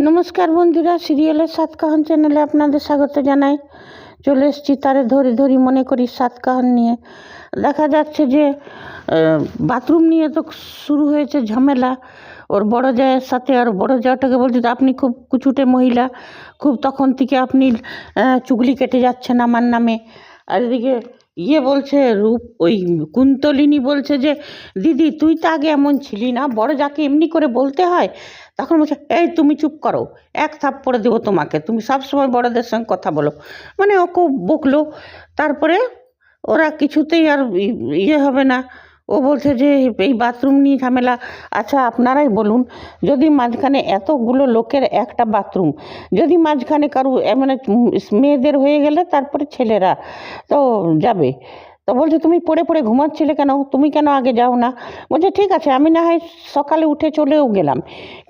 নমস্কার বন্ধুরা, সিরিয়ালের সাতকাহন চ্যানেলে আপনাদের স্বাগত জানাই। চলে এসেছি তারে ধরে ধরি মনে করি সাতকাহন নিয়ে। দেখা যাচ্ছে যে বাথরুম নিয়ে তো শুরু হয়েছে ঝামেলা ওর বড় জায়ের সাথে। আর বড় জাটাকে বলছে যে আপনি খুব কুচুটে মহিলা, খুব তখন থেকে আপনি চুগলি কেটে যাচ্ছেন আমার নামে। আর এদিকে বলছে রূপ, ওই কুন্তলিনী বলছে যে দিদি তুই তো আগে এমন ছিলি না, বড় যাকে এমনি করে বলতে হয়। তখন বলছে এই তুমি চুপ করো, এক থাপ্পড়ে দেবো তোমাকে, তুমি সবসময় বড়দের সঙ্গে কথা বলো। মানে ওকে বকলো। তারপরে ওরা কিছুতেই আর হবে না। ও বলছে যে এই বাথরুম নিয়ে ঝামেলা। আচ্ছা আপনারাই বলুন, যদি মাঝখানে এতগুলো লোকের একটা বাথরুম, যদি মাঝখানে কারু মানে মেয়েদের হয়ে গেলে তারপরে ছেলেরা তো যাবে। তো বলছে তুমি পড়ে পড়ে ঘুমাচ্ছিলে কেন, তুমি কেন আগে যাও না? বলছে ঠিক আছে আমি না হয় সকালে উঠে চলেও গেলাম,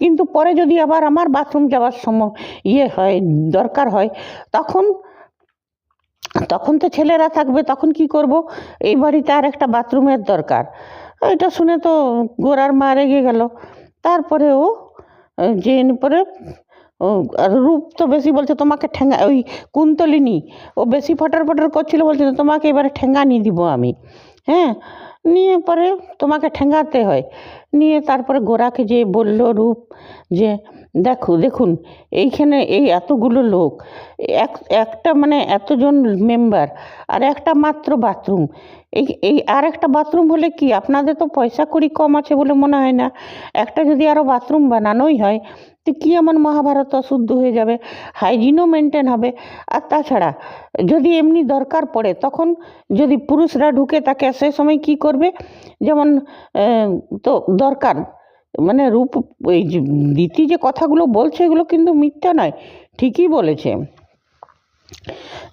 কিন্তু পরে যদি আবার আমার বাথরুম যাওয়ার সময় হয়, দরকার হয়, তখন তখন তো ছেলেরা থাকবে, তখন কি করব? এই বাড়িতে আর একটা বাথরুমের দরকার। এটা শুনে তো গোরার মা রেগে গেল। তারপরে ও যে পরে আর রূপ তো বেশি বলছে তোমাকে ঠেঙ্গা, ওই কুন্তলিনী ও বেশি ফটার ফটার করছিল, বলছে তোমাকে এবারে ঠেঙ্গানি দিব আমি। হ্যাঁ, নিয়ে পরে তোমাকে ঠেঙ্গাতে হয়। নিয়ে তারপরে গোরাকে যে বলল রূপ যে দেখুন এইখানে এই এতগুলো লোক, একটা মানে এতজন মেম্বার, আর একটা মাত্র বাথরুম। এই আর একটা বাথরুম হলে কি আপনাদের তো পয়সা কড়ি কম আছে বলে মনে হয় না? একটা যদি আরও বাথরুম বানানোই হয় তো কী এমন মহাভারত অশুদ্ধ হয়ে যাবে, হাইজিনও মেনটেন হবে। আর তাছাড়া যদি এমনি দরকার পড়ে তখন যদি পুরুষরা ঢুকে থাকে সে সময় কি করবে? যেমন তো দরকার মানে রূপ, ওই যে দিতি যে কথাগুলো বলছে এগুলো কিন্তু মিথ্যা নয়, ঠিকই বলেছে।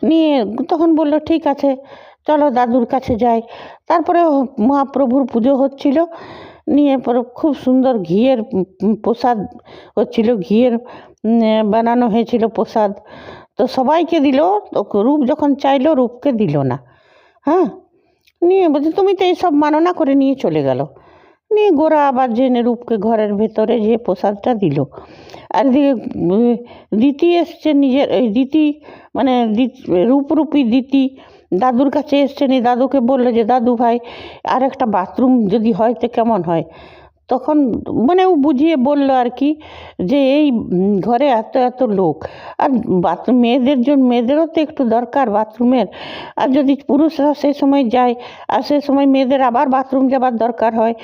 নিয়ে তখন বলল ঠিক আছে চলো দাদুর কাছে যাই। তারপরে মহাপ্রভুর পুজো হচ্ছিল, নিয়ে পরে খুব সুন্দর ঘিয়ের প্রসাদ হচ্ছিল, ঘিয়ের বানানো হয়েছিল প্রসাদ। তো সবাইকে দিল, রূপ যখন চাইলো রূপকে দিল না। হ্যাঁ, নিয়ে বলছে তুমি তো এইসব মানো না, করে নিয়ে চলে গেল। নিয়ে গোরা আবার জেনে রূপকে ঘরের ভেতরে যে প্রসাদটা দিল। আর দিতি এসছে নিজের, ওই দিতি মানে রূপরূপী দিতি দাদুর কাছে এসছে। নি দাদুকে বললো যে দাদু ভাই আর একটা বাথরুম যদি হয় তো কেমন হয়? তখন মানে ও বুঝিয়ে বলল আর কি, যে এই ঘরে এত এত লোক, আর বাথরুম মেয়েদেরও তো একটু দরকার বাথরুমের। আর যদি পুরুষরা সেই সময় যায় আর সেই সময় মেয়েদের আবার বাথরুম যাবার দরকার হয়,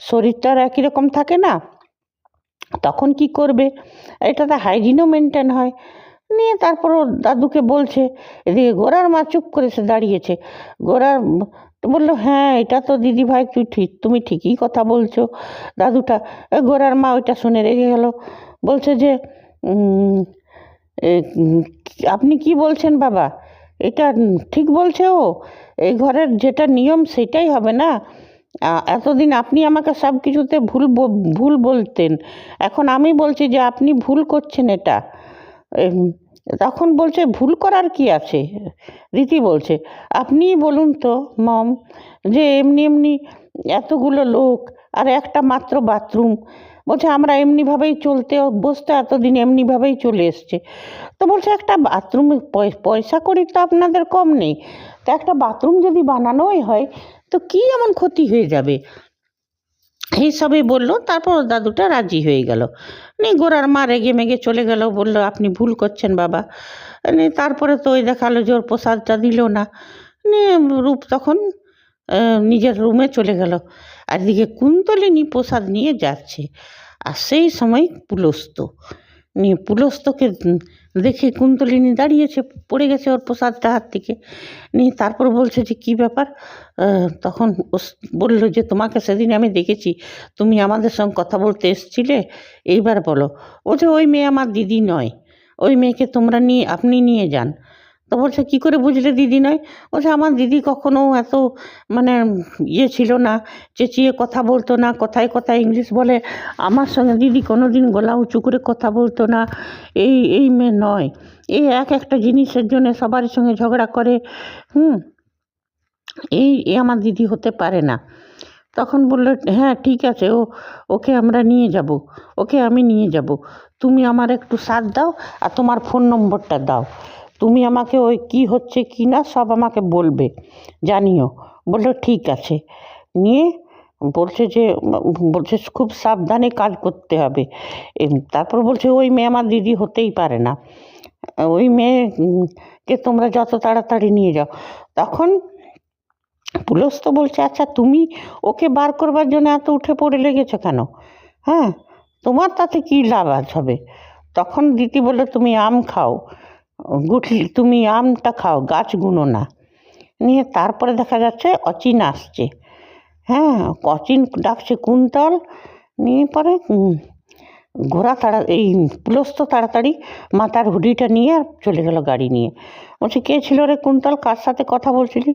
শরীরটা আর একই রকম থাকে না, তখন কি করবে? এটাতে হাইজিনও মেনটেন হয়। নিয়ে তারপর ও দাদুকে বলছে। এদিকে গোরার মা চুপ করে সে দাঁড়িয়েছে। গোরার বললো হ্যাঁ এটা তো দিদি ভাই তুমি ঠিকই কথা বলছো। দাদুটা গোরার মা ওইটা শুনে রেগে গেল। বলছে যে আপনি কি বলছেন বাবা? এটা ঠিক বলছে ও, এই ঘরের যেটা নিয়ম সেটাই হবে না? এতদিন আপনি আমাকে সব কিছুতে ভুল বলতেন, এখন আমি বলছি যে আপনি ভুল করছেন এটা। তখন বলছে ভুল করার কি আছে? রীতি বলছে আপনিই বলুন তো মম, যে এমনি এমনি এতগুলো লোক আর একটা মাত্র বাথরুম, বলছে আমরা এমনিভাবেই চলতে অভ্যস্ত, এতদিন এমনিভাবেই চলে এসছে। তো বলছে একটা বাথরুমে পয়সা করি তো আপনাদের কম নেই, তো একটা বাথরুম যদি বানানোই হয় তো কি এমন ক্ষতি হয়ে যাবে? এইসবই বললো। তারপর দাদুটা রাজি হয়ে গেল। নিয়ে গোরার মা রেগে মেগে চলে গেল, বলল আপনি ভুল করছেন বাবা। নিয়ে তারপরে তো ওই দেখালো যে ওর প্রসাদটা দিল না। নিয়ে রূপ তখন নিজের রুমে চলে গেল। আর এদিকে কুন্তলিনী প্রসাদ নিয়ে যাচ্ছে, আর সেই সময় পুলস্ত। নিয়ে পুলস্তকে দেখে কুন্তলিনী দাঁড়িয়েছে, পড়ে গেছে ওর প্রসাদটা হাত থেকে। নিয়ে তারপর বলছে যে কী ব্যাপার? তখন ও বলল যে তোমাকে সেদিন আমি দেখেছি, তুমি আমাদের সঙ্গে কথা বলতে এসছিলে, এইবার বলো। ও যে ওই মেয়ে আমার দিদি নয়, ওই মেয়েকে আপনি নিয়ে যান। তো বলছে কী করে বুঝলে দিদি নয়? বলছে আমার দিদি কখনো এত মানে ছিল না, চেঁচিয়ে কথা বলতো না, কথায় কথায় ইংলিশ বলে। আমার সঙ্গে দিদি কোনো দিন গলা উঁচু করে কথা বলতো না। এই মেয়ে নয়, এই একটা জিনিসের জন্য সবার সঙ্গে ঝগড়া করে। এই আমার দিদি হতে পারে না। তখন বললো হ্যাঁ ঠিক আছে, ওকে আমরা নিয়ে যাব, ওকে আমি নিয়ে যাব, তুমি আমার একটু সাথ দাও আর তোমার ফোন নম্বরটা দাও, তুমি আমাকে ওই কী হচ্ছে কি না সব আমাকে বলবে, জানিও। বললো ঠিক আছে। নিয়ে বলছে যে বলছে খুব সাবধানে কাজ করতে হবে। তারপর বলছে ওই মেয়ে আমার দিদি হতেই পারে না, ওই মেয়েকে তোমরা যত তাড়াতাড়ি নিয়ে যাও। তখন পুলিশ তো বলছে আচ্ছা তুমি ওকে বার করবার জন্য এত উঠে পড়ে লেগেছো কেন? হ্যাঁ, তোমার তাতে কী লাভ হবে? তখন দিদি বললো তুমি আম খাও, গুঠলি তুমি আমটা খাও, গাছ গুনো না। নিয়ে তারপরে দেখা যাচ্ছে অচিন আসছে। হ্যাঁ, অচিন ডাকছে কুন্তল। নিয়ে পরে ঘোড়া এই পুলিশ তো তাড়াতাড়ি মাথার হুডিটা নিয়ে আর চলে গেল গাড়ি নিয়ে। বলছে কে ছিল রে কুন্তল, কার সাথে কথা বলছিলি?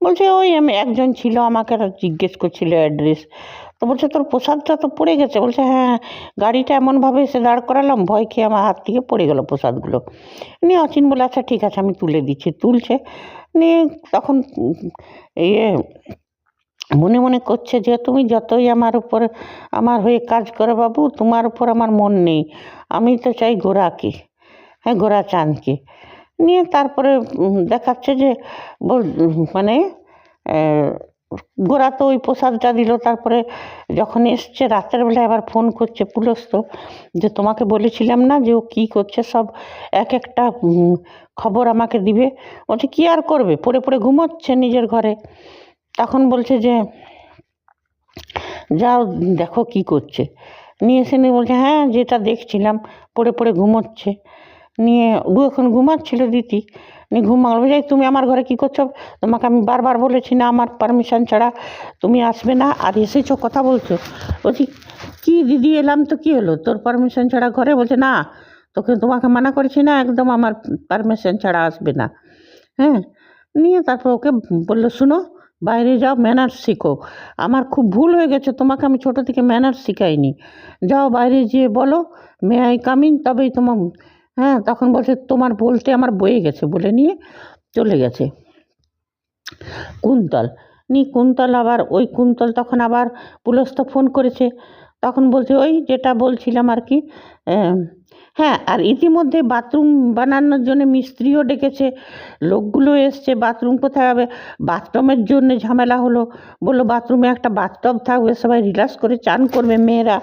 বলছে ওই আমি একজন ছিল, আমাকে জিজ্ঞেস করছিল অ্যাড্রেস। তো বলছে তোর প্রসাদটা তো পড়ে গেছে। বলছে হ্যাঁ, গাড়িটা এমনভাবে এসে দাঁড় করালাম, ভয় খেয়ে আমার হাত থেকে পড়ে গেল প্রসাদগুলো। নিয়ে অচিন বলে আচ্ছা ঠিক আছে আমি তুলে দিচ্ছি। তুলছে। নিয়ে তখন ইয়ে মনে মনে করছে যে তুমি যতই আমার হয়ে কাজ করে বাবু, তোমার উপর আমার মন নেই, আমি তো চাই গোরাকে, হ্যাঁ গোরাচাঁদকে। নিয়ে তারপরে দেখাচ্ছে যে মানে গোরা তো ওই প্রসাদটা দিল। তারপরে যখন এসছে রাতের বেলায় আবার ফোন করছে পুলিশ তো, যে তোমাকে বলেছিলাম না যে ও কী করছে, সব এক একটা খবর আমাকে দিবে। বলছে কী আর করবে, পড়ে পড়ে ঘুমোচ্ছে নিজের ঘরে। তখন বলছে যে যাও দেখো কি করছে। নিয়ে এসে নিয়ে বলছে হ্যাঁ যেটা দেখছিলাম, পড়ে পড়ে ঘুমোচ্ছে। নিয়ে এখন ঘুমাচ্ছিল দিতি। নিয়ে ঘুমাল। বলছে তুমি আমার ঘরে কী করছো? তোমাকে আমি বারবার বলেছি না আমার পারমিশন ছাড়া তুমি আসবে না, আর এসেছো কথা বলছো। বলছি কী দিদি এলাম তো কী হলো, তোর পারমিশন ছাড়া ঘরে? বলছে না তোমাকে মানা করেছি না, একদম আমার পারমিশন ছাড়া আসবে না। হ্যাঁ। নিয়ে তারপর ওকে বললো শুনো, বাইরে যাও, ম্যানার্স শেখো, আমার খুব ভুল হয়ে গেছে, তোমাকে আমি ছোটো থেকে ম্যানার্স শেখাইনি, যাও বাইরে যেয়ে বলো মে আই কামিং, তবেই তোমার। হ্যাঁ, তখন বলছে তোমার বলতে আমার বয়ে গেছে, বলে নিয়ে চলে গেছে কুন্তল। কুন্তল আবার ওই কুন্তল তখন আবার পুলিশ তো ফোন করেছে। তখন বলছে ওই যেটা বলছিলাম আর কি। হ্যাঁ, আর ইতিমধ্যে বাথরুম বানানোর জন্য মিস্ত্রিও ডেকেছে, লোকগুলো এসছে। বাথরুম কোথায় হবে, বাথরুমের জন্য ঝামেলা হলো। বললো বাথরুমে একটা বাথটব থাকবে, সবাই রিল্যাক্স করে চান করবে মেয়েরা।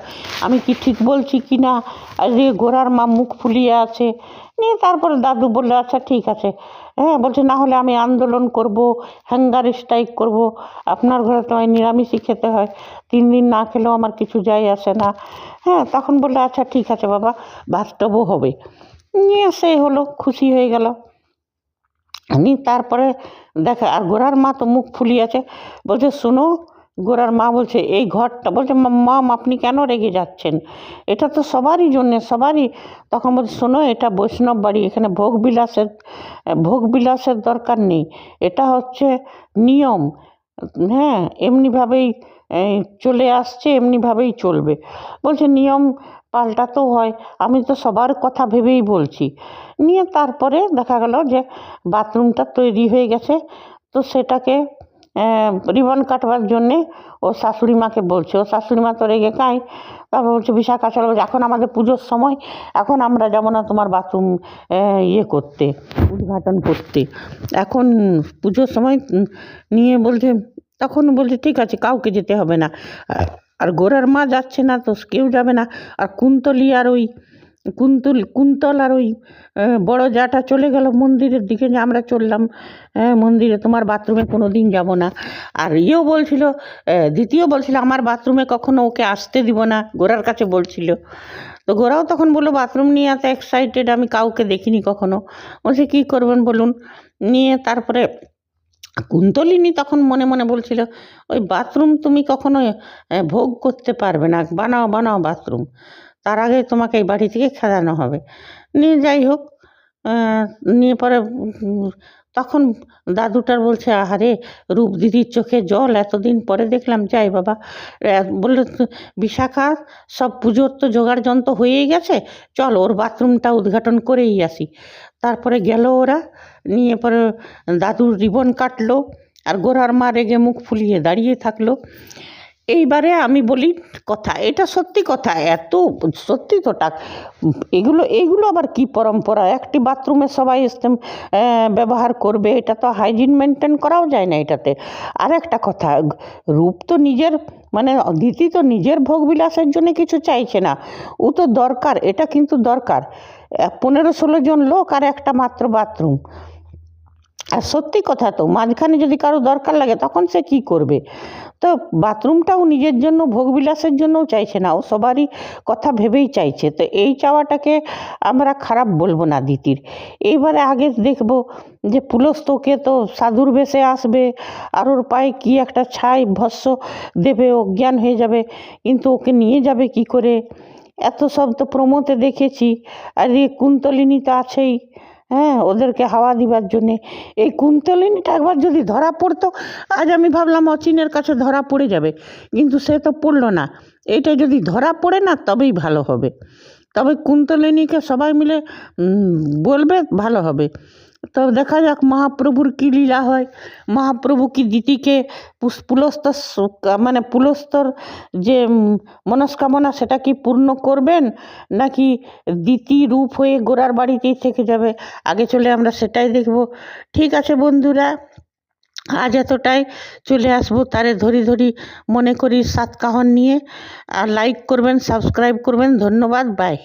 আমি কি ঠিক বলছি কি না? আর গোরার মা মুখ ফুলিয়ে আছে। নিয়ে তারপরে দাদু বললো আচ্ছা ঠিক আছে। হ্যাঁ, বলছে না হলে আমি আন্দোলন করব, হ্যাঙ্গার স্ট্রাইক করব, আপনার ঘরে তোমায় নিরামিষই খেতে হয়, 3 দিন না খেলেও আমার কিছু যায় আসে না। হ্যাঁ, তখন বললো আচ্ছা ঠিক আছে বাবা, বাথটবও হবে। নিয়ে সে হলো, খুশি হয়ে গেল। তারপরে দেখা, আর গোরার মা তো মুখ ফুলিয়ে আছে। বলছে শোনো, গোরার মা বলছে এই ঘরটা, বলছে মাম আপনি কেন রেগে যাচ্ছেন, এটা তো সবারই জন্যে, সবারই। তখন বলছে শোনো এটা বৈষ্ণব বাড়ি, এখানে ভোগ বিলাসের দরকার নেই, এটা হচ্ছে নিয়ম। হ্যাঁ, এমনিভাবেই চলে আসছে, এমনিভাবেই চলবে। বলছে নিয়ম পাল্টাতেও হয়, আমি তো সবার কথা ভেবেই বলছি। নিয়ে তারপরে দেখা গেল যে বাথরুমটা তৈরি হয়ে গেছে। তো সেটাকে রিবন কাটবার জন্যে ও শাশুড়ি মাকে বলছে, ও শাশুড়ি মা তো রেগে কাঁই। তারপর বলছে বিশাখা চলো, এখন আমাদের পুজোর সময়, এখন আমরা যাবো না তোমার বাথরুম ইয়ে করতে, উদ্ঘাটন করতে, এখন পুজোর সময়। নিয়ে বলছে, তখন বলছে ঠিক আছে কাউকে যেতে হবে না। আর গোরার মা যাচ্ছে না তো কেউ যাবে না। আর কুন্তল আর ওই বড় জাটা চলে গেল মন্দিরের দিকে, যে আমরা চললাম মন্দিরে, তোমার বাথরুমে কোনো দিন যাবো না। আর ইয়েও বলছিল, দ্বিতীয় বলছিল আমার বাথরুমে কখনো ওকে আসতে দিব না, গোরার কাছে বলছিল। তো গোরাও তখন বললো বাথরুম নিয়ে এত এক্সাইটেড আমি কাউকে দেখিনি কখনো। বলছে কী করবেন বলুন। নিয়ে তারপরে কুন্তলিনী তখন মনে মনে বলছিল ওই বাথরুম তুমি কখনো ভোগ করতে পারবে না, বানাও বানাও বাথরুম, তার আগে তোমাকে এই বাড়ি থেকে খেদানো হবে। নিয়ে যাই হোক, নিয়ে পরে তখন দাদুটার বলছে আহারে রূপ দিদির চোখে জল, এতদিন পরে দেখলাম, যাই বাবা। বললো বিশাখা সব পুজোর তো জোগাড় যন্ত্র হয়েই গেছে, চল ওর বাথরুমটা উদ্ঘাটন করেই আসি। তারপরে গেল ওরা। নিয়ে পরে দাদুর রিবন কাটলো, আর গোরার মা রেগে মুখ ফুলিয়ে দাঁড়িয়ে থাকলো। এইবারে আমি বলি কথা, এটা সত্যি কথা, এত সত্যি তো এগুলো আবার কি পরম্পরা? একটি বাথরুমে সবাই ব্যবহার করবে, এটা তো হাইজিন মেনটেন করাও যায় না এটাতে। আর একটা কথা, রূপ তো নিজের, মানে দিতি তো নিজের ভোগবিলাসের জন্য কিছু চাইছে না, ও তো দরকার, এটা কিন্তু দরকার। 15-16 জন লোক আর একটা মাত্র বাথরুম। আর সত্যি কথা তো, মাঝখানে যদি কারো দরকার লাগে তখন সে কি করবে? তো বাথরুমটাও নিজের জন্য, ভোগবিলাসের জন্যও চাইছে না, ও সবারই কথা ভেবেই চাইছে। তো এই চাওয়াটাকে আমরা খারাপ বলবো না দিতির। এইবারে আগে দেখবো যে পুলস্তকে তো সাধুর বেশে আসবে, আর ওর পায়ে কি একটা ছাই ভস্য দেবে, অজ্ঞান হয়ে যাবে, কিন্তু ওকে নিয়ে যাবে কি করে? এত সব তো প্রমোতে দেখেছি। আর এই কুন্তলিনী তো আছেই, হ্যাঁ, ওদেরকে হাওয়া দিবার জন্যে। এই কুন্তলিনীটা একবার যদি ধরা পড়তো, আজ আমি ভাবলাম অচিনের কাছে ধরা পড়ে যাবে, কিন্তু সে তো পড়লো না। এইটা যদি ধরা পড়ে না তবেই ভালো হবে, তবে কুন্তলিনীকে সবাই মিলে বলবে, ভালো হবে। তো দেখা যাক মহাপ্রভুর কী লীলা হয়। মহাপ্রভু কি দিতিকে পুলস্তর, মানে পুলস্তর যে মনস্কামনা সেটা কি পূর্ণ করবেন, নাকি দিতি রূপ হয়ে গোরার বাড়িতেই থেকে যাবে? আগে চলে আমরা সেটাই দেখব। ঠিক আছে বন্ধুরা, আজ এতটাই, চলে আসবো তারে ধরি ধরি মনে করি সাতকাহন নিয়ে। আর লাইক করবেন, সাবস্ক্রাইব করবেন, ধন্যবাদ, বাই।